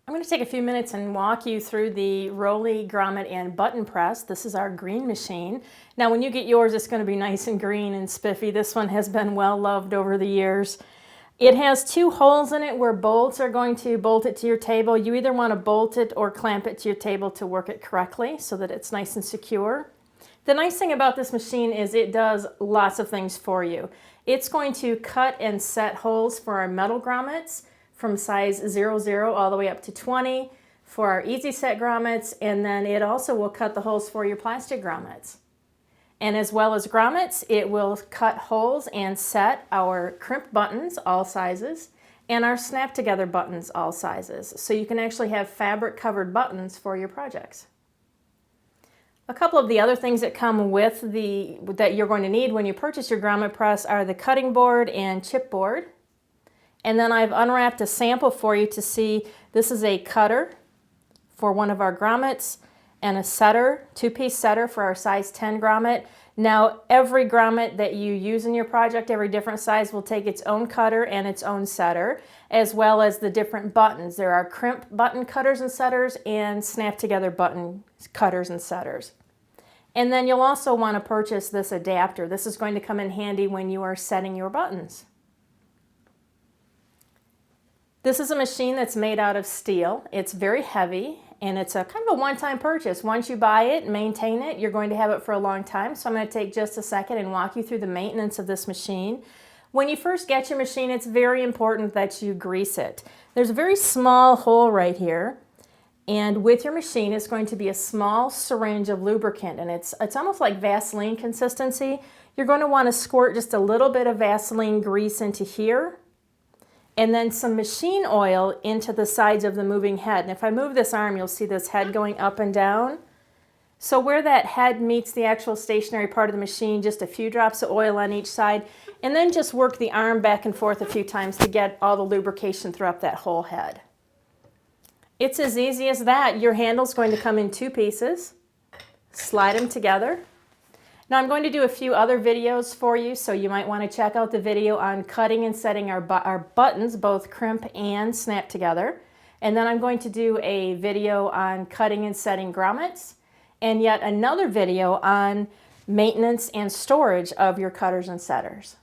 I'm going to take a few minutes and walk you through the Rowley, Grommet, and button press. This is our green machine. Now when you get yours, it's going to be nice and green and spiffy. This one has been well loved over the years. It has two holes in it where bolts are going to bolt it to your table. You either want to bolt it or clamp it to your table to work it correctly so that it's nice and secure. The nice thing about this machine is it does lots of things for you. It's going to cut and set holes for our metal grommets from size 00 all the way up to 20 for our easy set grommets, and then it also will cut the holes for your plastic grommets. And as well as grommets, it will cut holes and set our crimp buttons, all sizes, and our snap together buttons, all sizes. So you can actually have fabric covered buttons for your projects. A couple of the other things that come with that you're going to need when you purchase your grommet press are the cutting board and chipboard. And then I've unwrapped a sample for you to see. This is a cutter for one of our grommets and a setter, two-piece setter for our size 10 grommet. Now every grommet that you use in your project, every different size, will take its own cutter and its own setter, as well as the different buttons. There are crimp button cutters and setters and snap together button cutters and setters. And then you'll also want to purchase this adapter. This is going to come in handy when you are setting your buttons. This is a machine that's made out of steel. It's very heavy and it's a kind of a one-time purchase. Once you buy it, maintain it, you're going to have it for a long time. So I'm going to take just a second and walk you through the maintenance of this machine. When you first get your machine, it's very important that you grease it. There's a very small hole right here, and with your machine it's going to be a small syringe of lubricant, and it's almost like Vaseline consistency. You're going to want to squirt just a little bit of Vaseline grease into here, and then some machine oil into the sides of the moving head. And if I move this arm, you'll see this head going up and down. So where that head meets the actual stationary part of the machine, just a few drops of oil on each side, and then just work the arm back and forth a few times to get all the lubrication throughout that whole head. It's as easy as that. Your handle's going to come in two pieces. Slide them together. Now I'm going to do a few other videos for you, so you might want to check out the video on cutting and setting our buttons, both crimp and snap together. And then I'm going to do a video on cutting and setting grommets, and yet another video on maintenance and storage of your cutters and setters.